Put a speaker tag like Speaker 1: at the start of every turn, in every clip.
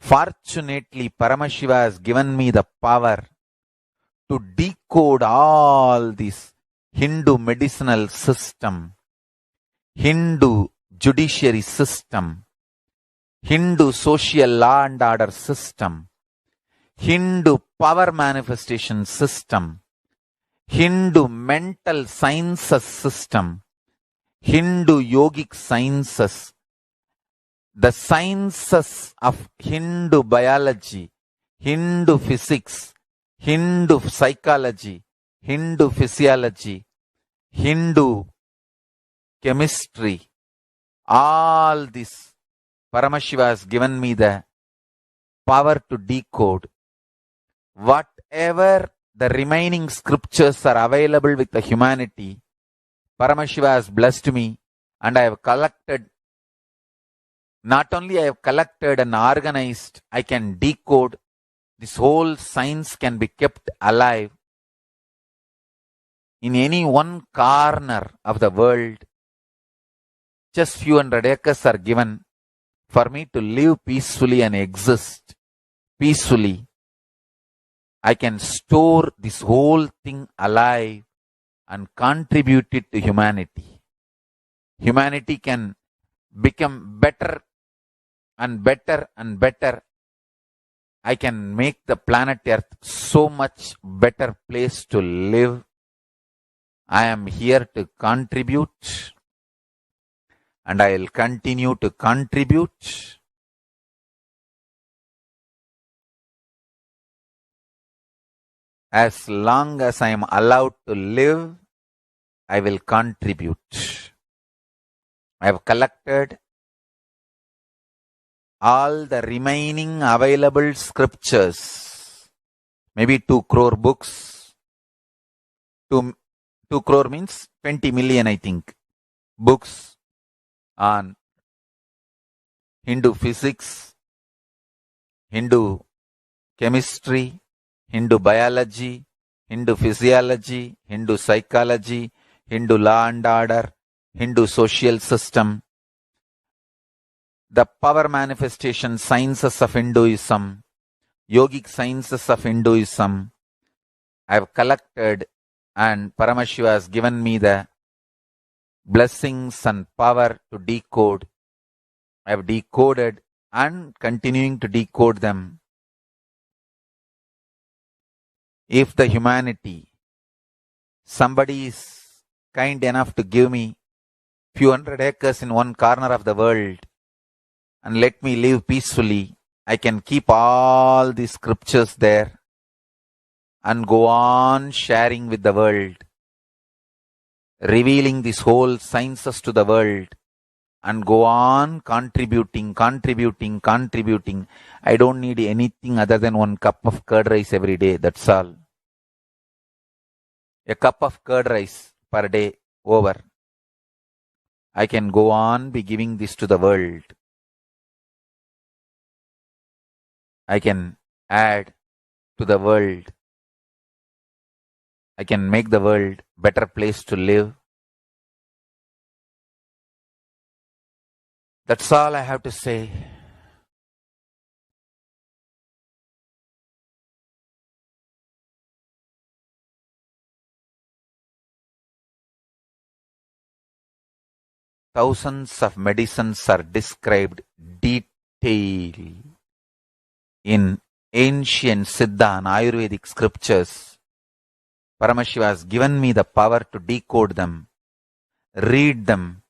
Speaker 1: Fortunately, Paramashiva has given me the power to decode all this Hindu medicinal system, Hindu judiciary system, Hindu social law and order system, Hindu power manifestation system, Hindu mental sciences system, Hindu yogic sciences, the sciences of Hindu biology, Hindu physics, Hindu psychology, Hindu physiology, Hindu chemistry, all this Paramashiva has given me the power to decode. Whatever the remaining scriptures are available with the humanity, Paramashiva has blessed me, and I have collected, not only I have collected and organized, I can decode. This whole science can be kept alive in any one corner of the world. Just few hundred acres are given for me to live peacefully and exist peacefully. I can store this whole thing alive and contribute it to humanity. Humanity can become better and better and better. I can make the planet Earth so much better place to live. I am here to contribute, and I will continue to contribute. As long as I am allowed to live, I will contribute. I have collected all the remaining available scriptures, maybe 2 crore books. 2 crore means 20 million, I think, books on Hindu physics, Hindu chemistry, Hindu biology, Hindu physiology, Hindu psychology, Hindu law and order, Hindu social system, the power manifestation sciences of Hinduism, yogic sciences of Hinduism. I have collected, and Paramashiva has given me the blessings and power to decode. I have decoded and continuing to decode them. If the humanity, somebody is kind enough to give me few hundred acres in one corner of the world and let me live peacefully, I can keep all these scriptures there and go on sharing with the world, revealing these whole sciences to the world, and go on contributing. I don't need anything other than 1 cup of curd rice every day. That's all. A cup of curd rice per day over. I can go on be giving this to the world. I can add to the world. I can make the world better place to live. That's all I have to say. Thousands of medicines are described detail in ancient Siddha and Ayurvedic scriptures. Paramashiva has given me the power to decode them, read them,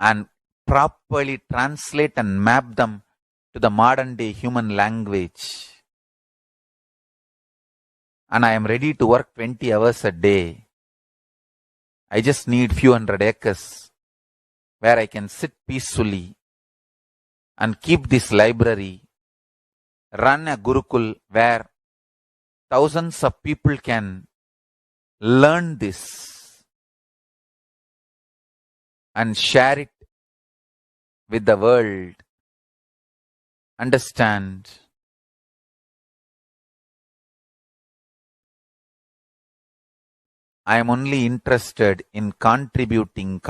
Speaker 1: and properly translate and map them to the modern day human language. And I am ready to work 20 hours a day. I just need few hundred acres where I can sit peacefully and keep this library, run a Gurukul where thousands of people can learn this and share it with the world. Understand? I am only interested in contributing.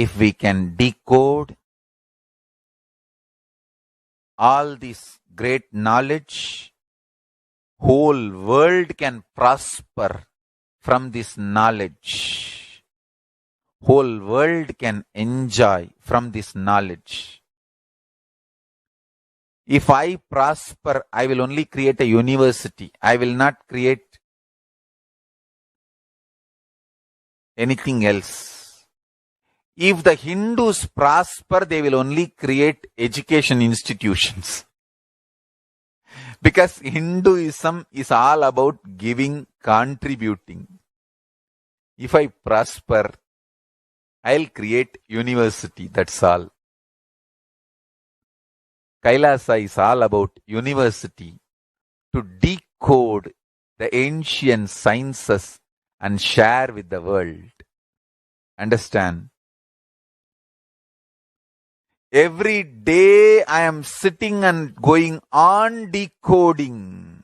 Speaker 1: if we can decode all this great knowledge, whole world can prosper from this knowledge. Whole world can enjoy from this knowledge. If I prosper, I will only create a university. I will not create anything else. If the Hindus prosper, they will only create education institutions. Because Hinduism is all about giving, contributing. If I prosper, I'll create university, that's all. Kailasa is all about university to decode the ancient sciences and share with the world. Understand? Every day I am sitting and going on decoding,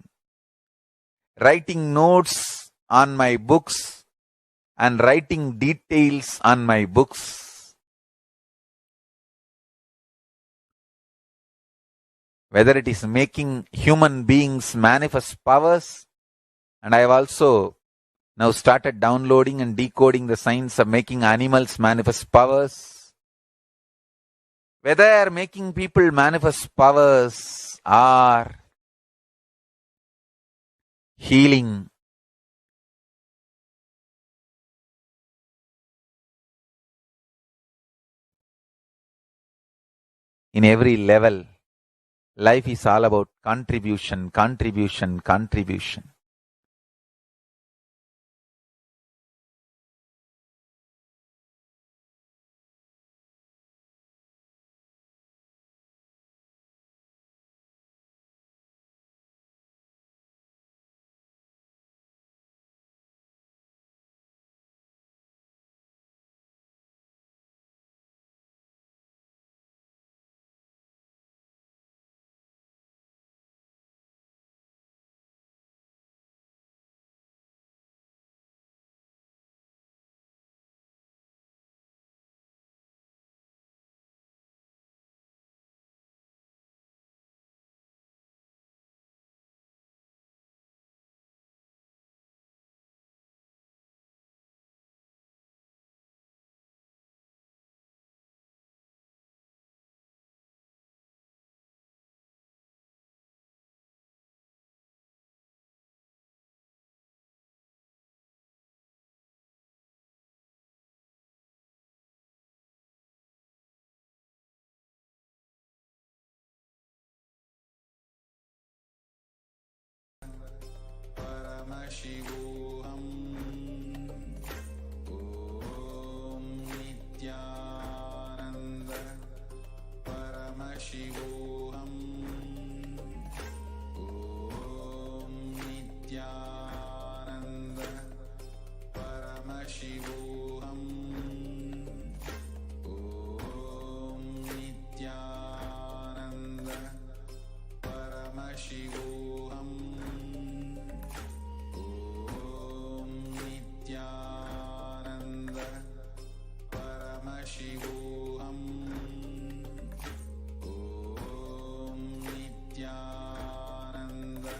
Speaker 1: writing notes on my books and writing details on my books. Whether it is making human beings manifest powers, and I have also now started downloading and decoding the science of making animals manifest powers. Whether making people manifest powers or healing, in every level, life is all about contribution, contribution, contribution.
Speaker 2: Paramashivoham. Om Nithyananda Paramashivoham. Om Nithyananda Paramashivoham. Om Nithyananda Paramashivoham. Nithyananda Paramashivoham. Om Nithyananda Paramashivoham. Om Nithyananda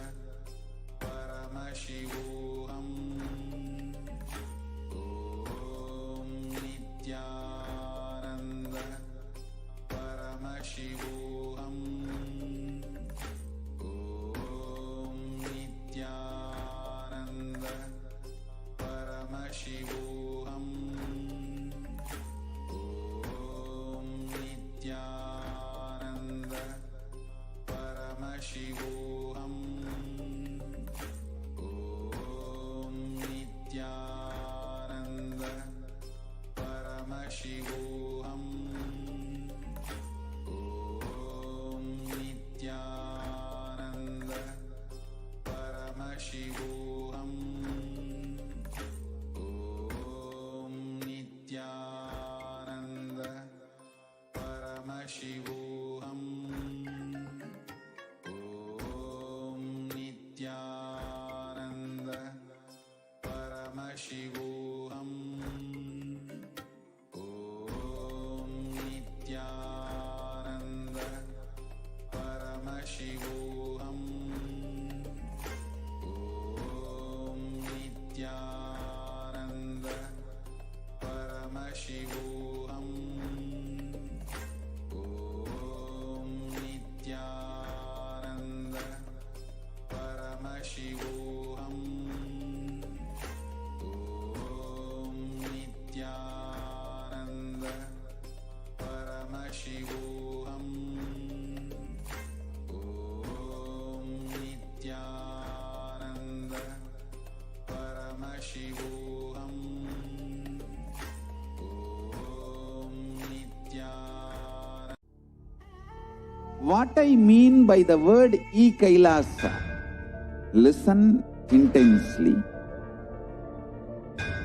Speaker 2: Paramashivoham. Om Nithyananda Paramashivoham. Om Nithyananda Paramashivoham. Om Nithyananda Paramashivoham. Om Nithyananda Paramashivoham. Om Nithyananda Paramashivoham. Om Nithyananda Paramashivoham. Om Om Nithyananda Paramashivoham. Om Nithyananda.
Speaker 3: What I mean by the word Kailasa, listen intensely.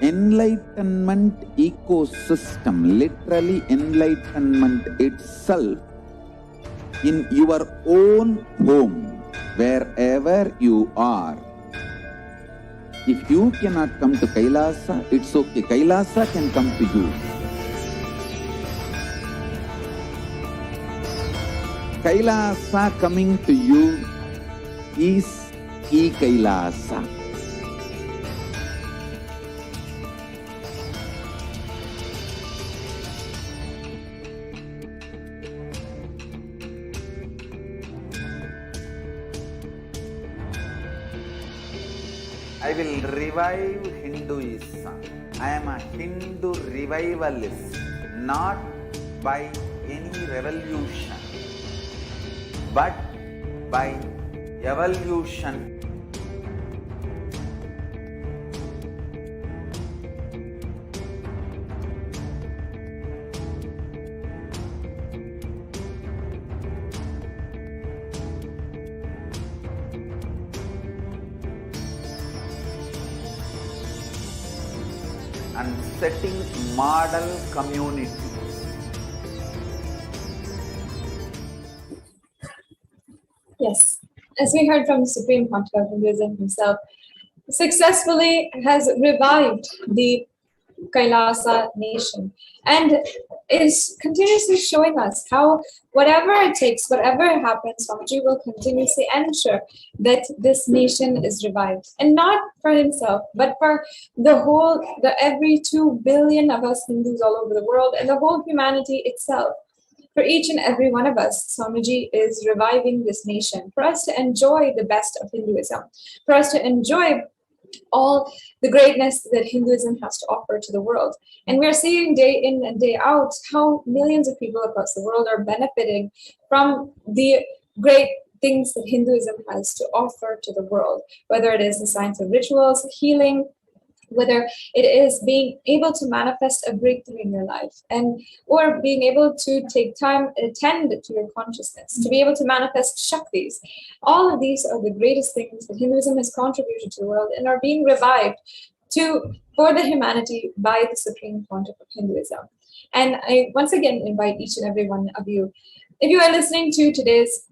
Speaker 3: Enlightenment ecosystem, literally enlightenment itself, in your own home, wherever you are. If you cannot come to Kailasa, it's okay. Kailasa can come to you. Kailasa coming to you is Kailasa. I will revive Hinduism. I am a Hindu revivalist, not by any revolution, but by evolution. And setting model communities.
Speaker 4: Yes, as we heard from the Supreme Pontiff of Hinduism himself, successfully has revived the Kailasa nation and is continuously showing us how whatever it takes, whatever happens, Swamiji will continuously ensure that this nation is revived. And not for himself, but for the every 2 billion of us Hindus all over the world and the whole humanity itself. For each and every one of us, Swamiji is reviving this nation for us to enjoy the best of Hinduism, for us to enjoy all the greatness that Hinduism has to offer to the world. And we're seeing day in and day out how millions of people across the world are benefiting from the great things that Hinduism has to offer to the world, whether it is the science of rituals, healing, whether it is being able to manifest a breakthrough in your life, and or being able to take time and attend to your consciousness, to be able to manifest Shaktis. All of these are the greatest things that Hinduism has contributed to the world and are being revived for the humanity by the Supreme Pontiff of Hinduism. And I once again invite each and every one of you, if you are listening to today's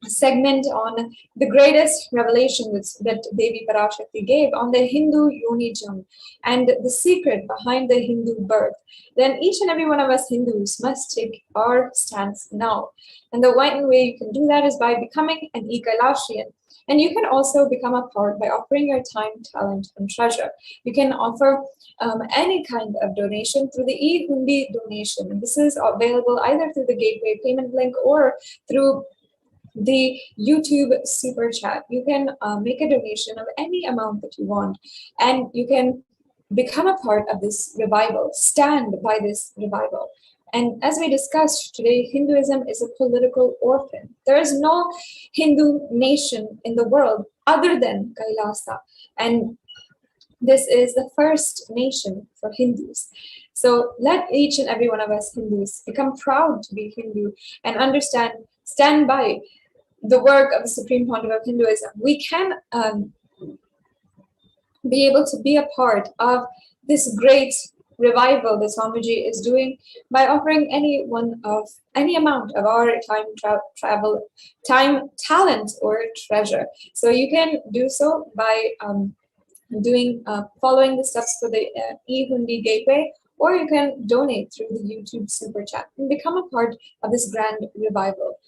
Speaker 4: segment on the greatest revelation that Devi Parashakti gave on the Hindu Yonijam and the secret behind the Hindu birth, then each and every one of us Hindus must take our stance now. And the one way you can do that is by becoming an Kailashian. And you can also become a part by offering your time, talent, and treasure. You can offer any kind of donation through the e-Hundi donation. And this is available either through the Gateway payment link or through the YouTube super chat. You can make a donation of any amount that you want, and you can become a part of this revival, stand by this revival. And as we discussed today, Hinduism is a political orphan. There is no Hindu nation in the world other than Kailasa. And this is the first nation for Hindus. So let each and every one of us Hindus become proud to be Hindu and stand by the work of the Supreme Pontiff of Hinduism. We can be able to be a part of this great revival that Swamiji is doing by offering any amount of our time, talent, or treasure. So you can do so by following the steps for the e-Hundi Gateway, or you can donate through the YouTube super chat and become a part of this grand revival.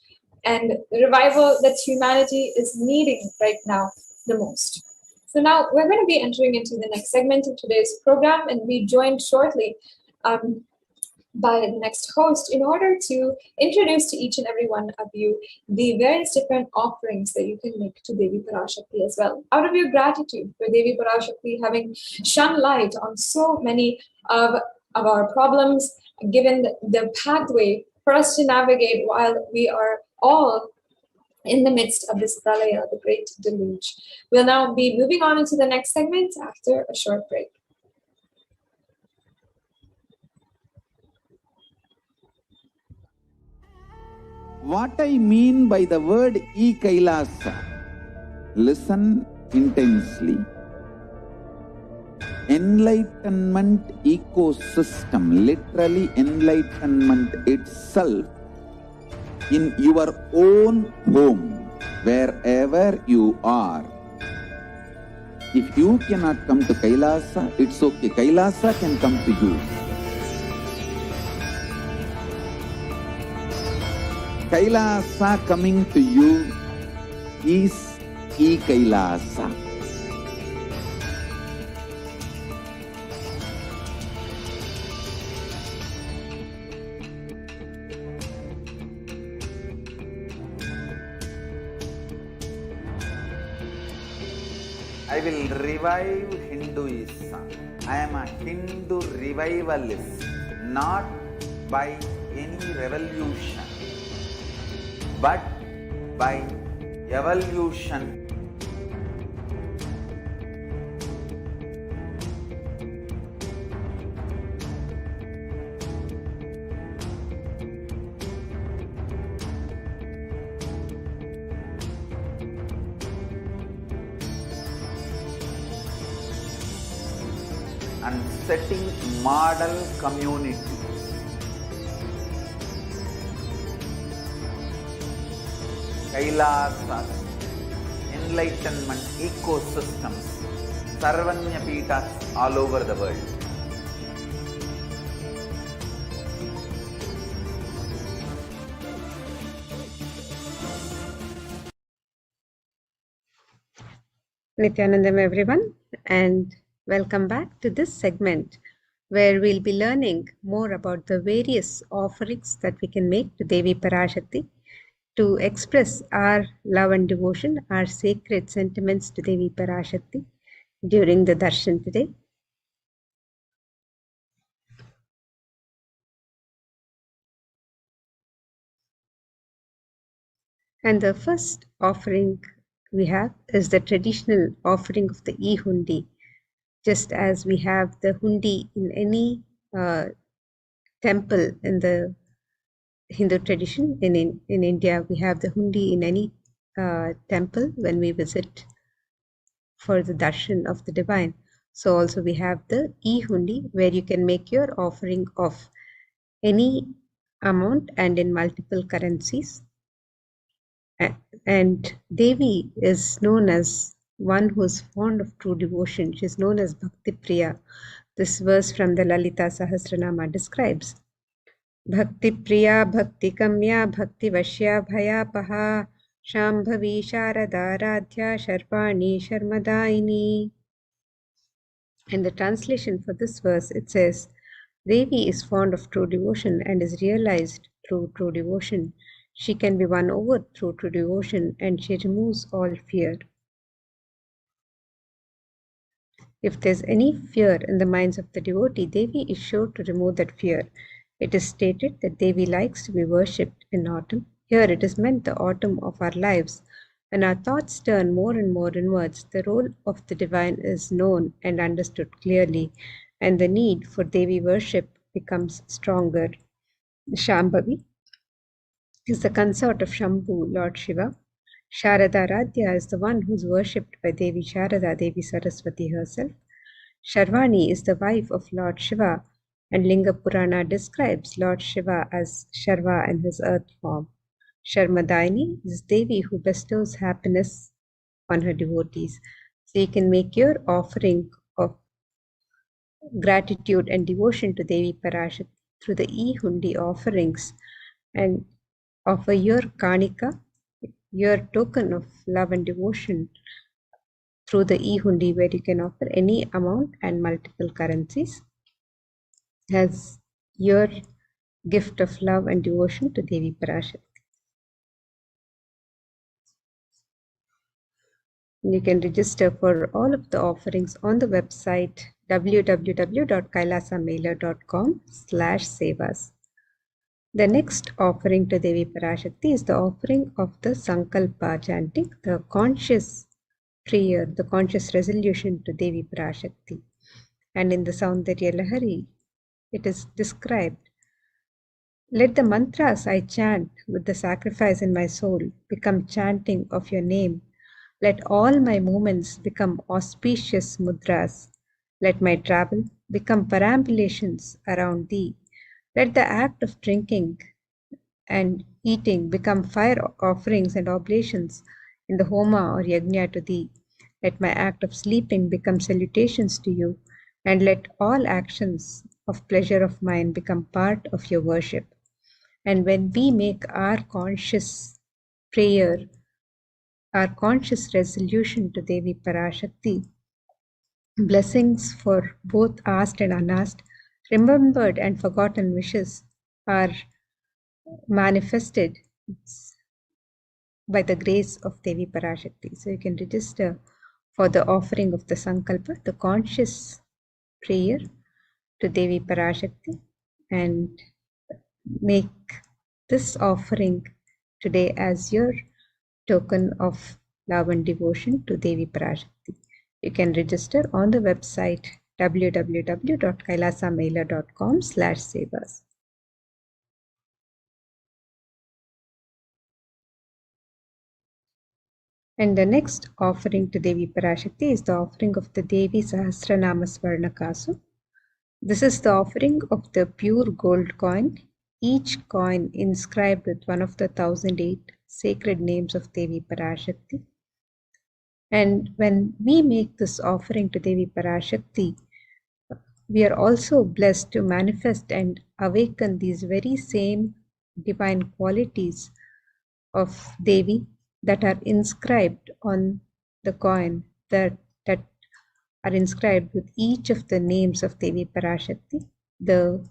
Speaker 4: And the revival that humanity is needing right now the most. So now we're going to be entering into the next segment of today's program and be joined shortly by the next host in order to introduce to each and every one of you the various different offerings that you can make to Devi Parashakti as well. Out of your gratitude for Devi Parashakti having shone light on so many of our problems, given the pathway for us to navigate while we are all in the midst of this pralaya, the great deluge. We'll now be moving on into the next segment after a short break.
Speaker 3: What I mean by the word Kailasa, listen intensely. Enlightenment ecosystem, literally enlightenment itself, in your own home, wherever you are. If you cannot come to Kailasa, it's okay. Kailasa can come to you. Kailasa coming to you is Kailasa. I will revive Hinduism. I am a Hindu revivalist, not by any revolution, but by evolution. And setting model community. Kailasa, enlightenment ecosystems, Sarvanya Peethas all over the world.
Speaker 5: Nithyanandam everyone, and welcome back to this segment where we'll be learning more about the various offerings that we can make to Devi Parashakti to express our love and devotion, our sacred sentiments to Devi Parashakti during the darshan today. And the first offering we have is the traditional offering of the e-hundi. Just as we have the hundi in any temple in the Hindu tradition, in India, we have the hundi in any temple when we visit for the darshan of the divine. So also we have the e-hundi where you can make your offering of any amount and in multiple currencies. And Devi is known as one who is fond of true devotion. She is known as Bhakti Priya. This verse from the Lalita Sahasranama describes Bhakti Priya, Bhakti Kamya, Bhakti Vashya, Bhayapaha, Shambhavi, Sharada, Radhya, Sharpani, Sharmadaini. In the translation for this verse, it says, Devi is fond of true devotion and is realized through true devotion. She can be won over through true devotion, and she removes all fear. If there's any fear in the minds of the devotee, Devi is sure to remove that fear. It is stated that Devi likes to be worshipped in autumn. Here it is meant the autumn of our lives. When our thoughts turn more and more inwards, the role of the divine is known and understood clearly, and the need for Devi worship becomes stronger. Shambhavi is the consort of Shambhu, Lord Shiva. Sharada Radhya is the one who is worshipped by Devi Sharada, Devi Saraswati herself. Sharvani is the wife of Lord Shiva, and Linga Purana describes Lord Shiva as Sharva in his earth form. Sharmadaini is Devi who bestows happiness on her devotees. So you can make your offering of gratitude and devotion to Devi Parashakti through the e-hundi offerings and offer your kanika, your token of love and devotion through the e-hundi where you can offer any amount and multiple currencies as your gift of love and devotion to Devi Parashakti. You can register for all of the offerings on the website www.kailasamailer.com/sevas. The next offering to Devi Parashakti is the offering of the Sankalpa chanting, the conscious prayer, the conscious resolution to Devi Parashakti. And in the Saundarya Lahari, it is described, let the mantras I chant with the sacrifice in my soul become chanting of your name. Let all my movements become auspicious mudras. Let my travel become perambulations around thee. Let the act of drinking and eating become fire offerings and oblations in the homa or yajna to thee. Let my act of sleeping become salutations to you, and let all actions of pleasure of mine become part of your worship. And when we make our conscious prayer, our conscious resolution to Devi Parashakti, blessings for both asked and unasked, remembered and forgotten wishes are manifested by the grace of Devi Parashakti. So you can register for the offering of the Sankalpa, the conscious prayer to Devi Parashakti, and make this offering today as your token of love and devotion to Devi Parashakti. You can register on the website www.kailasamaila.com/sevas. And the next offering to Devi Parashakti is the offering of the Devi Sahasranama Swarnakasu. This is the offering of the pure gold coin, each coin inscribed with one of the 1008 sacred names of Devi Parashakti. And when we make this offering to Devi Parashakti, we are also blessed to manifest and awaken these very same divine qualities of Devi that are inscribed on the coin, that are inscribed with each of the names of Devi Parashakti, the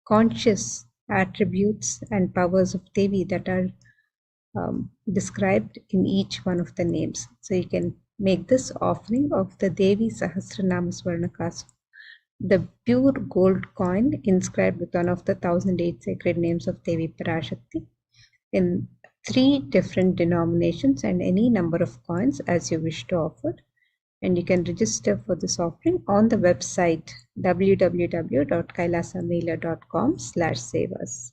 Speaker 5: conscious attributes and powers of Devi that are described in each one of the names. So you can make this offering of the Devi Sahasranama Swarnakasu, the pure gold coin inscribed with one of the 1008 sacred names of Devi Parashakti, in 3 different denominations and any number of coins as you wish to offer. And you can register for this offering on the website www.kailasamela.com/sevas.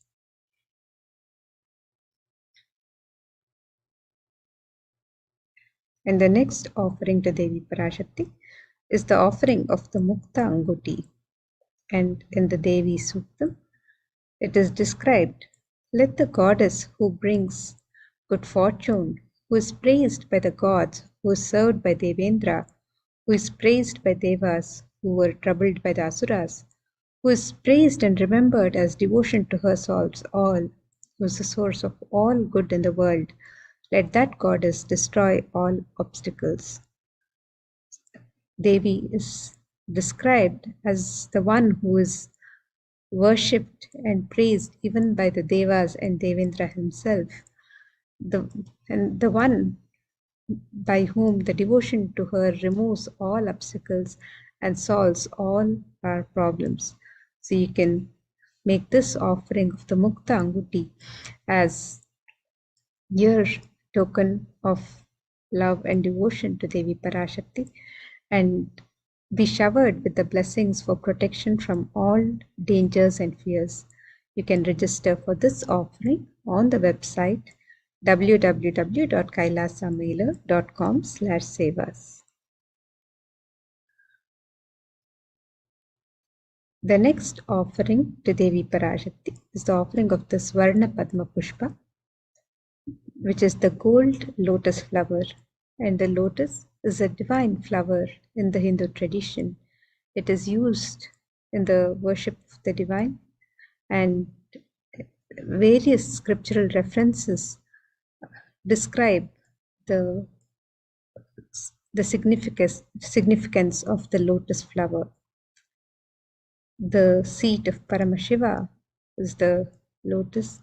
Speaker 5: And the next offering to Devi Parashakti is the offering of the Mukta Anguti. And in the Devi Suktam, it is described, let the goddess who brings good fortune, who is praised by the gods, who is served by Devendra, who is praised by Devas, who were troubled by the Asuras, who is praised and remembered as devotion to her solves all, who is the source of all good in the world, let that goddess destroy all obstacles. Devi is described as the one who is worshipped and praised even by the Devas and Devendra himself, the one by whom the devotion to her removes all obstacles and solves all our problems. So you can make this offering of the Mukta Anguti as your token of love and devotion to Devi Parashakti, and be showered with the blessings for protection from all dangers and fears. You can register for this offering on the website www.kailasamela.com/sevas. The next offering to Devi Parashakti is the offering of the Swarna Padma Pushpa, which is the gold lotus flower. And the lotus is a divine flower in the Hindu tradition. It is used in the worship of the divine, and various scriptural references describe the significance of the lotus flower. The seat of Paramashiva is the lotus,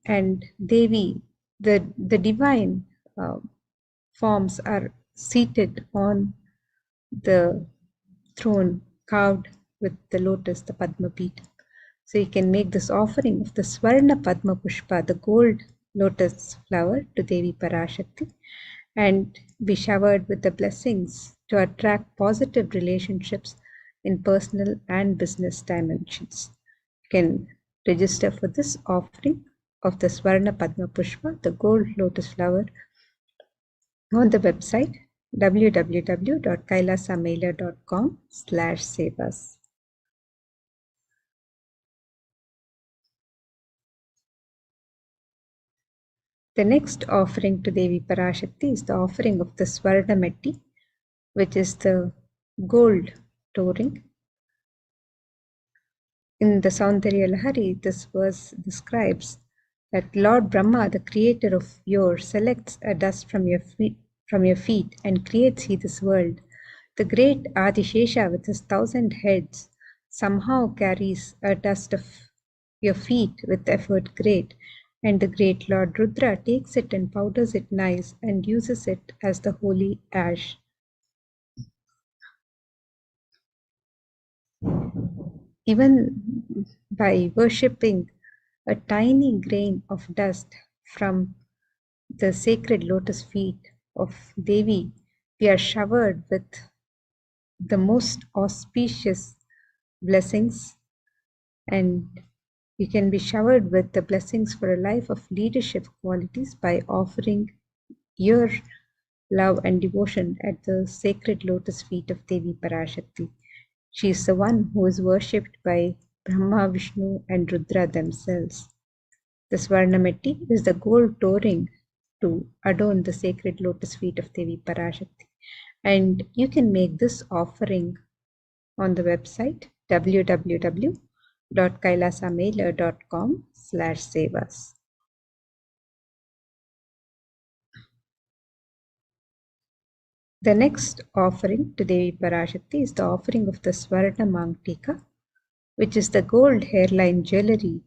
Speaker 5: and Devi, the divine forms are seated on the throne carved with the lotus, the Padma Pita. So you can make this offering of the Swarna Padma Pushpa, the gold lotus flower, to Devi Parashakti, and be showered with the blessings to attract positive relationships in personal and business dimensions. You can register for this offering of the Swarna Padma Pushpa, the gold lotus flower, on the website www.kailasamailer.com/sevas. The next offering to Devi Parashakti is the offering of the Swarnametti, which is the gold touring. In the Saundarya Lahari, this verse describes that Lord Brahma, the creator of yore, selects a dust from your feet and creates he this world. The great Adishesha with his 1,000 heads somehow carries a dust of your feet with effort great, and the great Lord Rudra takes it and powders it nice and uses it as the holy ash. Even by worshipping a tiny grain of dust from the sacred lotus feet of Devi, we are showered with the most auspicious blessings, and you can be showered with the blessings for a life of leadership qualities by offering your love and devotion at the sacred lotus feet of Devi Parashakti. She is the one who is worshipped by Brahma, Vishnu, and Rudra themselves. The Swarnametti is the gold touring to adorn the sacred lotus feet of Devi Parashakti. And you can make this offering on the website www.kailasamailer.com/sevas. The next offering to Devi Parashakti is the offering of the Swarna Mangtika, which is the gold hairline jewelry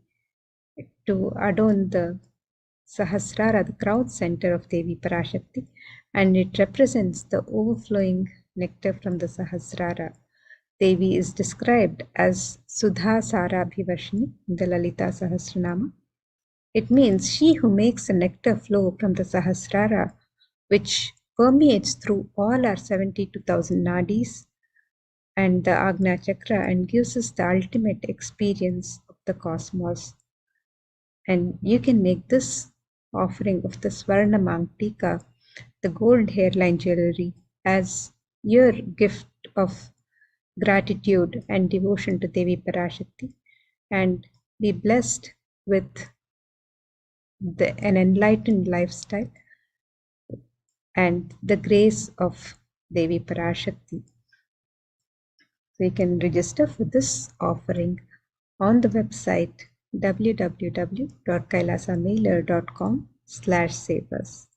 Speaker 5: to adorn the Sahasrara, the crown center of Devi Parashakti, and it represents the overflowing nectar from the Sahasrara. Devi is described as Sudha Sarabhivashni in the Lalita Sahasranama. It means she who makes the nectar flow from the Sahasrara, which permeates through all our 72,000 nadis and the Agna Chakra and gives us the ultimate experience of the cosmos. And you can make this offering of the Swarna Mangtika, the gold hairline jewelry, as your gift of gratitude and devotion to Devi Parashakti, and be blessed with an enlightened lifestyle and the grace of Devi Parashakti. So you can register for this offering on the website www.kailasamailer.com/sevas.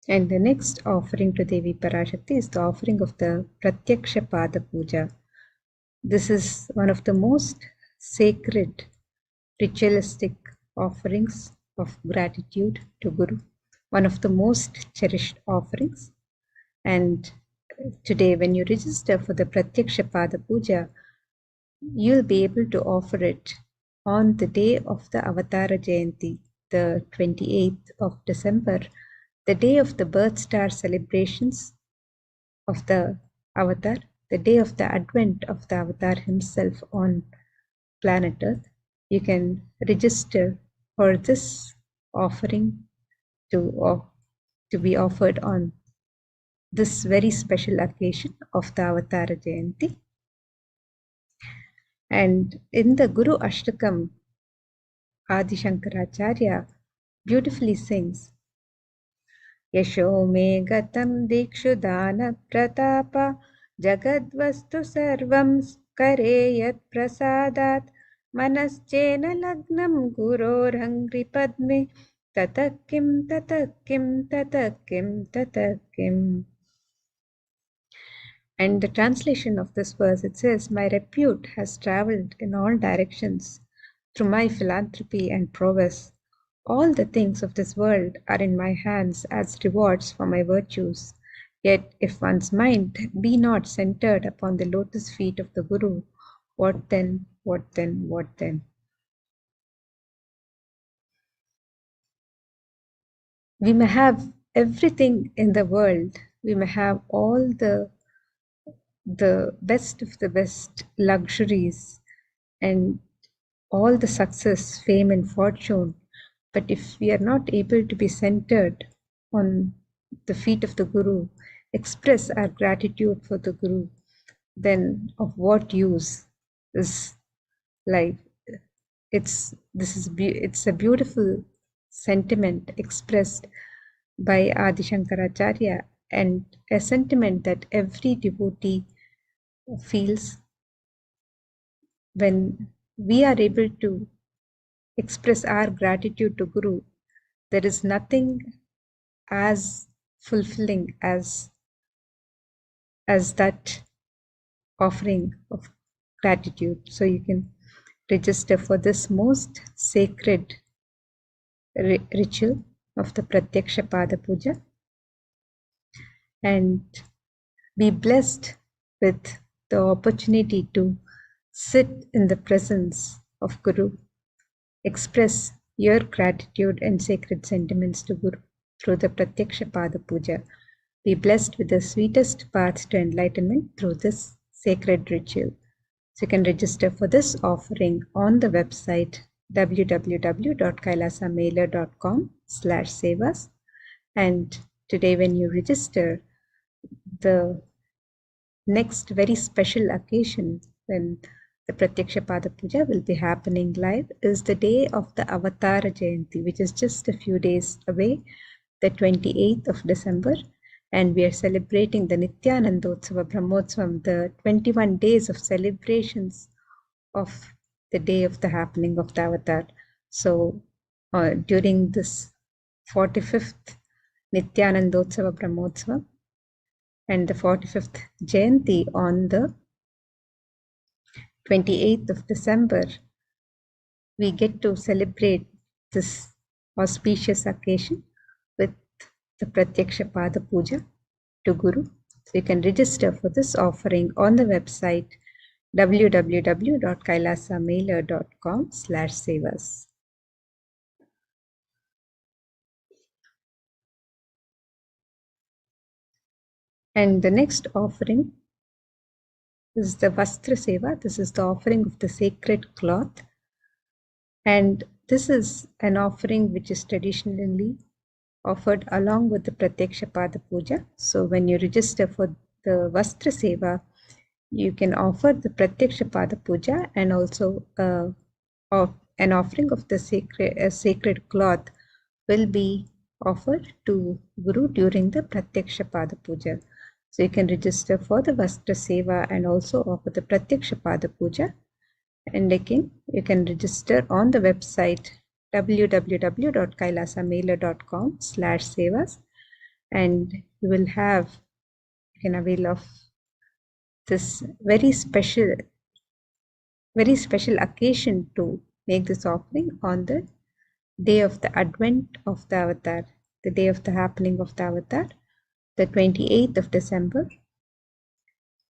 Speaker 5: And the next offering to Devi Parashakti is the offering of the Pratyaksha Pada Puja. This is one of the most sacred ritualistic offerings of gratitude to Guru, one of the most cherished offerings. And today, when you register for the Pratyaksha Pada Puja, you'll be able to offer it on the day of the Avatara Jayanti, the 28th of December, the day of the birth star celebrations of the Avatar, the day of the advent of the Avatar himself on planet Earth. You can register for this offering to be offered on this very special occasion of the Avatara Jayanti. And in the Guru Ashtakam, Adi Shankaracharya beautifully sings, Yasho me gatam dikshu dana pratapa jagadvastu sarvam kareyat prasadat manaschena lagnam gurorhangri padme tatakim tatakim tatakim tatakim. And the translation of this verse, it says, my repute has traveled in all directions through my philanthropy and prowess. All the things of this world are in my hands as rewards for my virtues. Yet if one's mind be not centered upon the lotus feet of the Guru, what then, what then, what then? We may have everything in the world. We may have all the best of the best luxuries and all the success, fame, and fortune. But if we are not able to be centered on the feet of the Guru, express our gratitude for the Guru, then of what use is life? It's a beautiful sentiment expressed by Adi Shankaracharya, and a sentiment that every devotee feels when we are able to express our gratitude to Guru. There is nothing as fulfilling as that offering of gratitude. So you can register for this most sacred ritual of the Pratyaksha Pada Puja and be blessed with the opportunity to sit in the presence of Guru, express your gratitude and sacred sentiments to Guru through the Pratyaksha Pada Puja. Be blessed with the sweetest path to enlightenment through this sacred ritual. So you can register for this offering on the website www.kailasamailer.com/sevas. And today when you register, the next very special occasion when the Pratyaksha Pada Puja will be happening live is the day of the Avatara Jayanti, which is just a few days away, the 28th of December. And we are celebrating the Nithyanandotsava Brahmotsavam, the 21 days of celebrations of the day of the happening of the Avatar. So during this 45th Nithyanandotsava Brahmotsavam and the 45th Jayanti on the 28th of December, we get to celebrate this auspicious occasion with the Pratyaksha Pada Puja to Guru. So you can register for this offering on the website www.kailasamailer.com/sevas. And the next offering is the Vastra Seva. This is the offering of the sacred cloth. And this is an offering which is traditionally offered along with the Pratyaksha Pada Puja. So when you register for the Vastra Seva, you can offer the Pratyaksha Pada Puja and also an offering of the sacred cloth will be offered to Guru during the Pratyaksha Pada Puja. So you can register for the Vastra Seva and also offer the Pratyaksha Pada Puja. And again, you can register on the website www.kailasamailer.com/sevas, and you can avail of this very special occasion to make this offering on the day of the advent of the Avatar, the day of the happening of the Avatar, the 28th of December,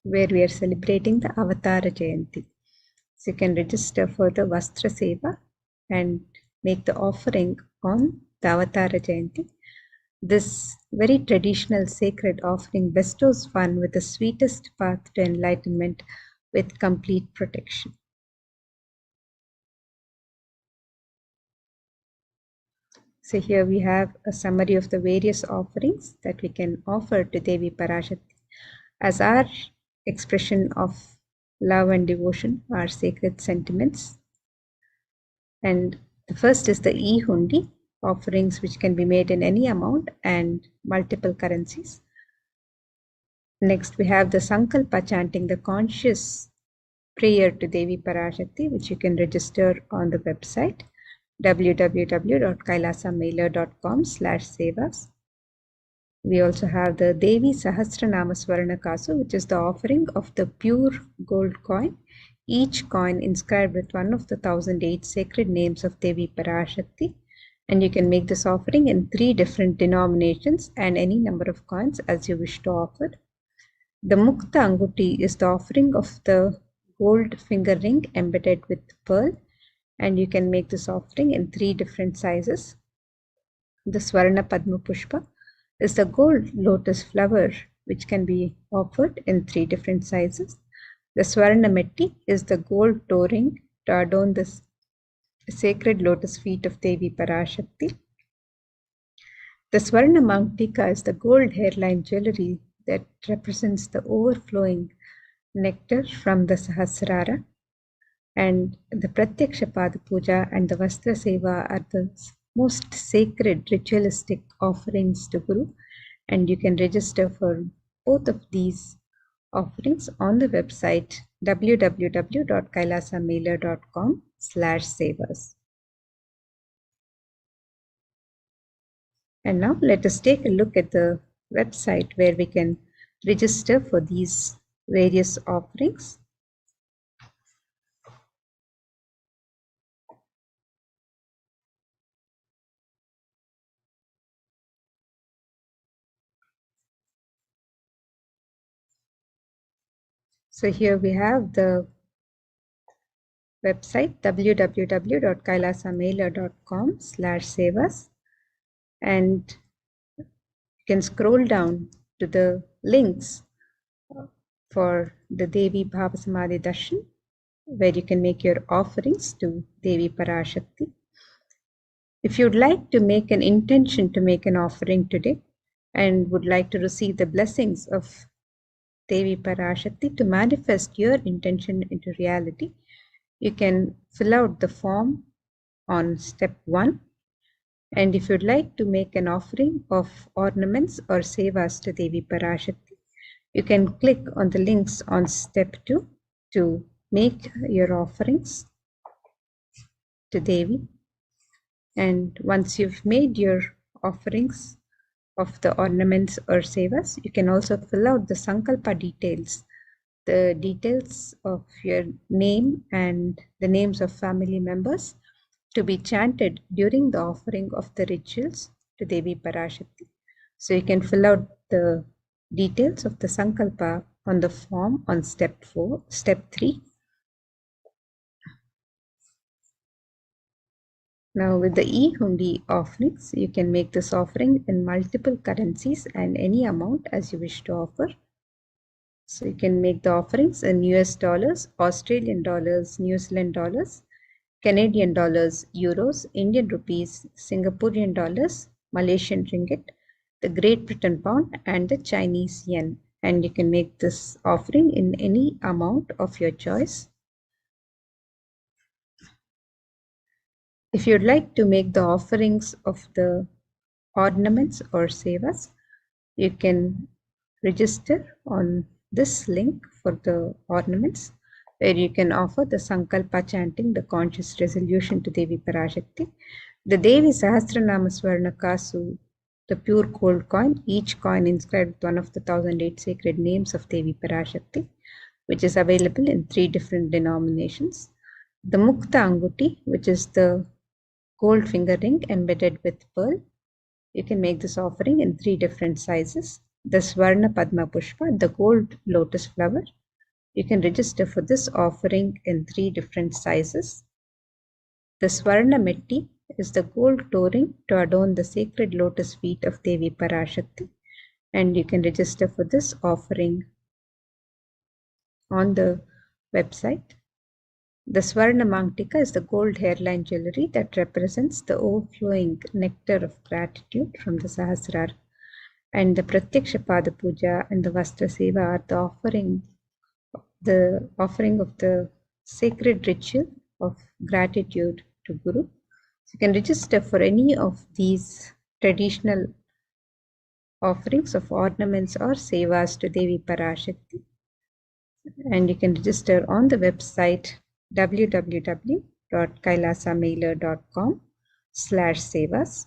Speaker 5: where we are celebrating the Avatara Jayanti. So you can register for the Vastra Seva and make the offering on the Avatara Jayanti. This very traditional sacred offering bestows one with the sweetest path to enlightenment with complete protection. So here we have a summary of the various offerings that we can offer to Devi Parashakti as our expression of love and devotion, our sacred sentiments. And the first is the E-Hundi, offerings which can be made in any amount and multiple currencies. Next, we have the Sankalpa chanting, the conscious prayer to Devi Parashakti, which you can register on the website www.kailasamailer.com/sevas. We also have the Devi Sahasranama Swarna Kasu, which is the offering of the pure gold coin, each coin inscribed with one of the 1008 sacred names of Devi Parashakti. And you can make this offering in 3 different denominations and any number of coins as you wish to offer. The Mukta Anguti is the offering of the gold finger ring embedded with pearl, and you can make this offering in 3 different sizes. The Swarna Padma Pushpa is the gold lotus flower which can be offered in 3 different sizes. The Swarna Metti is the gold toe ring to adorn the sacred lotus feet of Devi Parashakti. The Swarna Mangtika is the gold hairline jewelry that represents the overflowing nectar from the Sahasrara. And the Pratyaksha Pada Puja and the Vastra Seva are the most sacred ritualistic offerings to Guru, and you can register for both of these offerings on the website www.kailasamailer.com/sevas. And now let us take a look at the website where we can register for these various offerings. So here we have the website www.kailasamailer.com/sevas, and you can scroll down to the links for the Devi BHAVASAMADHI Darshan, where you can make your offerings to Devi Parashakti. If you'd like to make an intention to make an offering today and would like to receive the blessings of Devi Parashakti to manifest your intention into reality, you can fill out the form on step 1. And if you'd like to make an offering of ornaments or sevas to Devi Parashakti, you can click on the links on step 2 to make your offerings to Devi. And once you've made your offerings of the ornaments or sevas, you can also fill out the sankalpa details, the details of your name and the names of family members to be chanted during the offering of the rituals to Devi Parashakti. So you can fill out the details of the sankalpa on the form on step 3. Now with the e-hundi offerings, you can make this offering in multiple currencies and any amount as you wish to offer. So you can make the offerings in US dollars, Australian dollars, New Zealand dollars, Canadian dollars, euros, Indian rupees, Singaporean dollars, Malaysian ringgit, the Great Britain pound, and the Chinese yen. And you can make this offering in any amount of your choice. If you'd like to make the offerings of the ornaments or sevas, you can register on this link for the ornaments, where you can offer the Sankalpa chanting, the conscious resolution to Devi Parashakti, the Devi Sahasranama Swarna Kasu, the pure gold coin, each coin inscribed with one of the 1008 sacred names of Devi Parashakti, which is available in 3 different denominations. The Mukta Anguti, which is the gold finger ring embedded with pearl. You can make this offering in 3 different sizes. The Swarna Padma Pushpa, the gold lotus flower. You can register for this offering in 3 different sizes. The Swarna Metti is the gold toe ring to adorn the sacred lotus feet of Devi Parashakti, and you can register for this offering on the website. The Swarna Mangtika is the gold hairline jewelry that represents the overflowing nectar of gratitude from the Sahasrara. And the Pratyaksha Pada Puja and the Vastra Seva are the offering of the sacred ritual of gratitude to Guru. So you can register for any of these traditional offerings of ornaments or sevas to Devi Parashakti. And you can register on the website www.kailasamailer.com/sevas.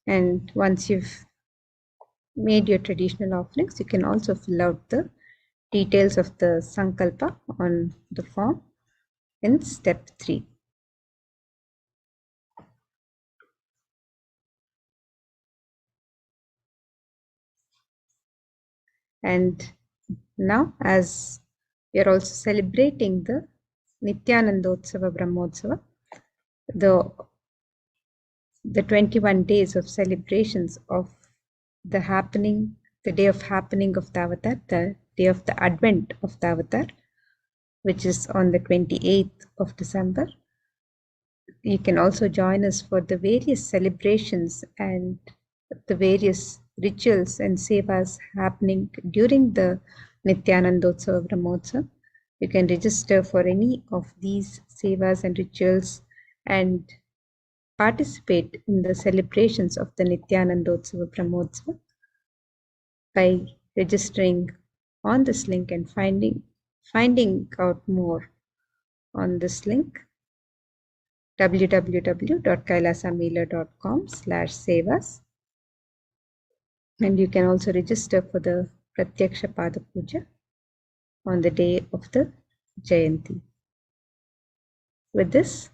Speaker 5: And once you've made your traditional offerings, you can also fill out the details of the Sankalpa on the form in step 3. And now, as we are also celebrating the Nithyanandotsava Brahmotsava, the 21 days of celebrations of the day of happening of the avatar, the day of the advent of the avatar, which is on the 28th of December. You can also join us for the various celebrations and the various rituals and sevas happening during the Nithyanandotsava Brahmotsava. You can register for any of these sevas and rituals and participate in the celebrations of the Nithyanandotsava Brahmotsava by registering on this link and finding out more on this link, www.kailasamela.com/sevas. And you can also register for the Pratyaksha Pada Puja on the day of the Jayanti. With this,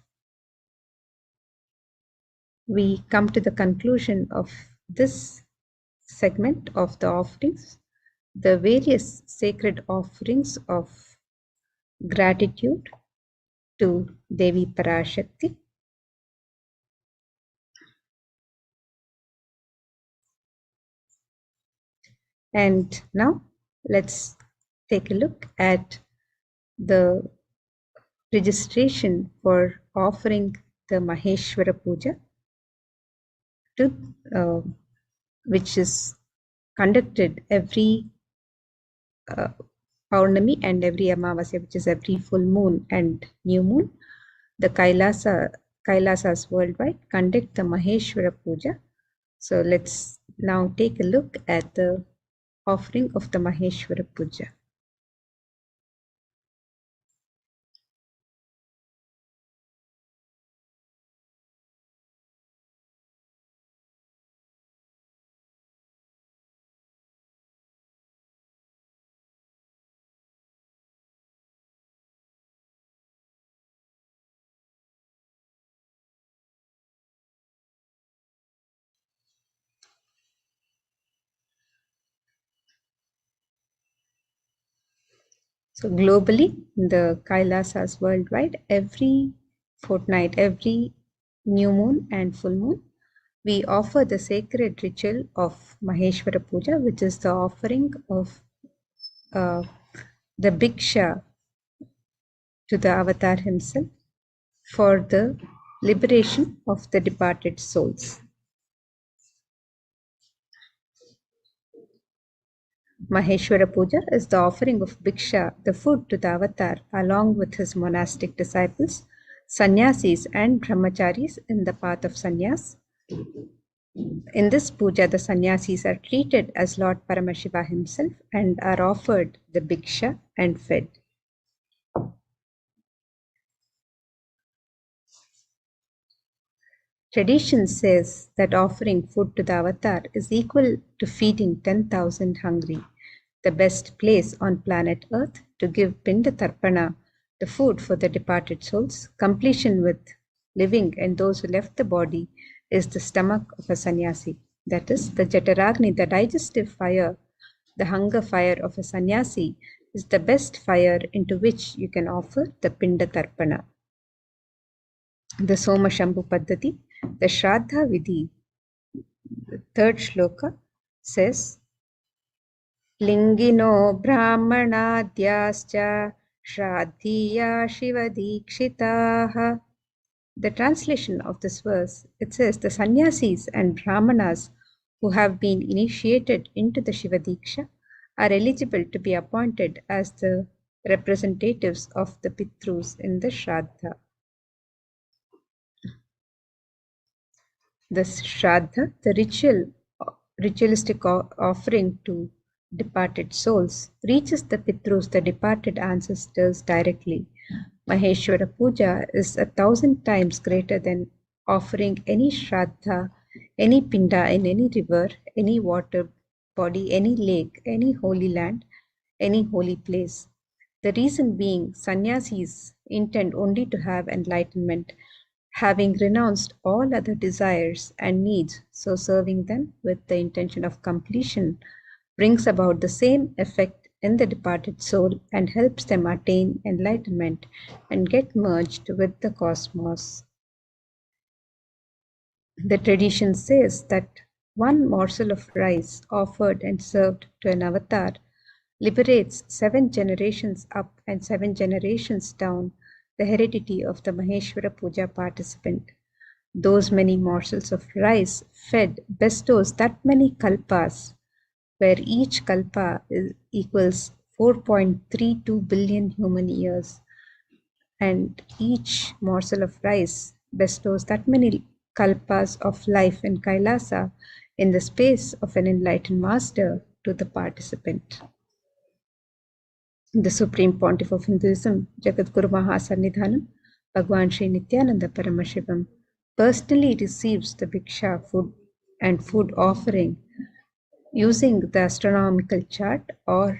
Speaker 5: we come to the conclusion of this segment of the offerings, the various sacred offerings of gratitude to Devi Parashakti. And now let's take a look at the registration for offering the Maheshwara Puja, which is conducted every Paurnami and every Amavasya, which is every full moon and new moon. The Kailasas worldwide conduct the Maheshwara Puja. So let's now take a look at the offering of the Maheshwara Puja. So globally, in the Kailasas worldwide, every fortnight, every new moon and full moon, we offer the sacred ritual of Maheshwara Puja, which is the offering of the Bhiksha to the avatar himself for the liberation of the departed souls. Maheshwara Puja is the offering of Bhiksha, the food, to the avatar along with his monastic disciples, sannyasis and brahmacharis in the path of sannyas. In this puja, the sannyasis are treated as Lord Paramashiva himself and are offered the Bhiksha and fed. Tradition says that offering food to the avatar is equal to feeding 10,000 hungry. The best place on planet Earth to give Pinda Tarpana, the food for the departed souls, completion with living and those who left the body, is the stomach of a sannyasi. That is, the Jataragni, the digestive fire, the hunger fire of a sannyasi, is the best fire into which you can offer the Pinda Tarpana. The Soma Shambhu Paddhati, the Shraddha Vidhi, the third shloka says, Lingino Brahmanadyascha Shraddhiya Shivadikshitaha. The translation of this verse, it says, the sannyasis and brahmanas who have been initiated into the Shivadiksha are eligible to be appointed as the representatives of the Pitrus in the Shraddha. The Shraddha, the ritualistic offering to departed souls, reaches the Pitrus, the departed ancestors, directly. Maheshwara Puja is 1,000 times greater than offering any Shraddha, any Pinda in any river, any water body, any lake, any holy land, any holy place. The reason being, sannyasis intend only to have enlightenment, having renounced all other desires and needs, so serving them with the intention of completion brings about the same effect in the departed soul and helps them attain enlightenment and get merged with the cosmos. The tradition says that one morsel of rice offered and served to an avatar liberates 7 generations up and 7 generations down the heredity of the Maheshwara Puja participant. Those many morsels of rice fed bestows that many kalpas, where each kalpa equals 4.32 billion human years, and each morsel of rice bestows that many kalpas of life in Kailasa in the space of an enlightened master to the participant. The Supreme Pontiff of Hinduism, Jagadguru Mahasannidhanam, Bhagwan Sri Nithyananda Paramashivam, personally receives the Bhiksha food and food offering using the astronomical chart or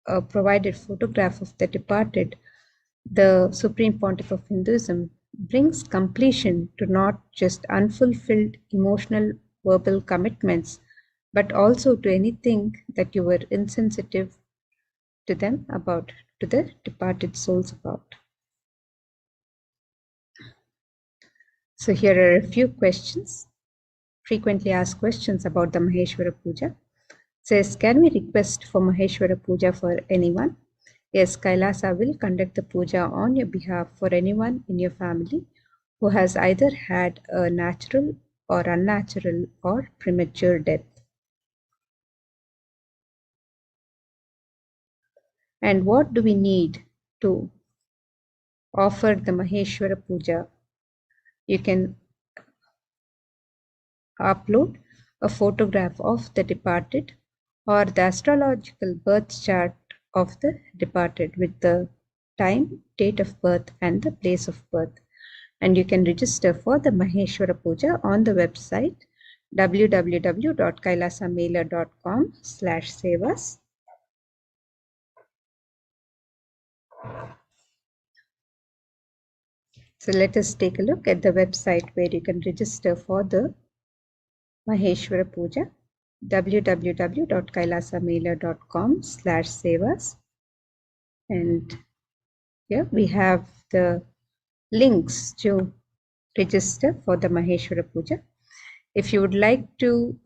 Speaker 5: a provided photograph of the departed. The Supreme Pontiff of Hinduism brings completion to not just unfulfilled emotional verbal commitments, but also to anything that you were insensitive to them about, to the departed souls about. So here are a few questions, frequently asked questions about the Maheshwara Puja. It says, can we request for Maheshwara Puja for anyone? Yes, Kailasa will conduct the puja on your behalf for anyone in your family who has either had a natural or unnatural or premature death. And what do we need to offer the Maheshwara Puja? You can upload a photograph of the departed or the astrological birth chart of the departed with the time, date of birth and the place of birth. And you can register for the Maheshwara Puja on the website www.kailasamailer.com/sevas. So let us take a look at the website where you can register for the Maheshwara Puja, www.kailasamailer.com/sevas. And here we have the links to register for the Maheshwara Puja. If you would like to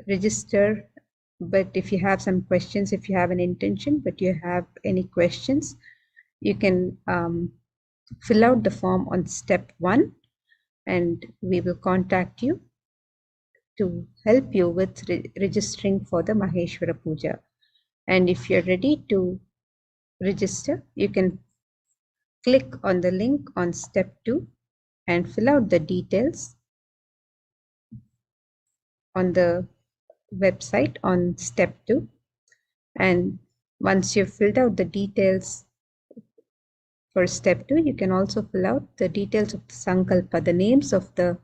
Speaker 5: register, but if you have some questions, if you have an intention, but you have any questions, you can fill out the form on step 1 and we will contact you to help you with registering for the Maheshwara Puja. And if you're ready to register, you can click on the link on step 2 and fill out the details on the website on step 2. And once you've filled out the details for step 2, you can also fill out the details of the Sankalpa, the names of the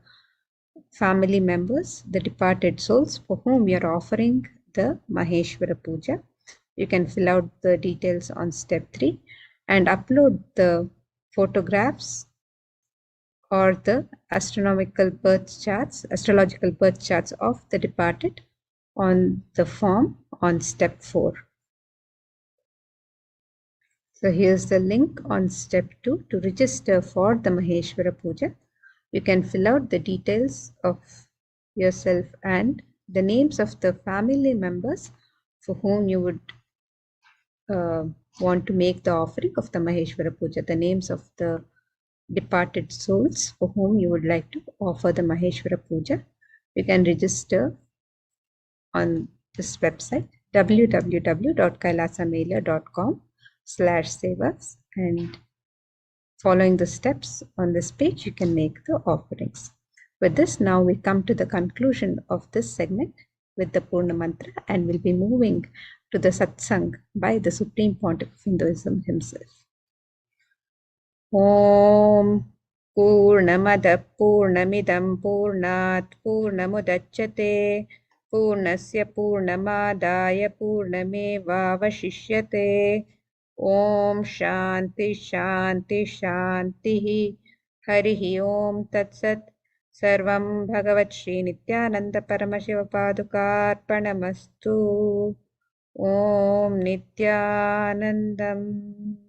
Speaker 5: family members, the departed souls for whom we are offering the Maheshwara Puja. You can fill out the details on step 3 and upload the photographs or the astrological birth charts of the departed on the form on step 4. So here's the link on step 2 to register for the Maheshwara Puja. You can fill out the details of yourself and the names of the family members for whom you would want to make the offering of the Maheshwara Puja, the names of the departed souls for whom you would like to offer the Maheshwara Puja. You can register on this website www.kailasamailer.com/sevas, and following the steps on this page you can make the offerings. With this, now we come to the conclusion of this segment with the Purna Mantra, and we'll be moving to the Satsang by the Supreme Pontiff of Hinduism himself. Om Purnamada Purnamidam Purnat Purnamudachyate पूर्णस्य पूर्णमादाय पूर्णमेवावशिष्यते। ॐ शान्ति शान्ति शान्तिः। हरिः ॐ तत्सत्। सर्वं भगवत् श्री नित्यानन्द परमशिवपादुकार्पणमस्तु। ॐ नित्यानन्दम्।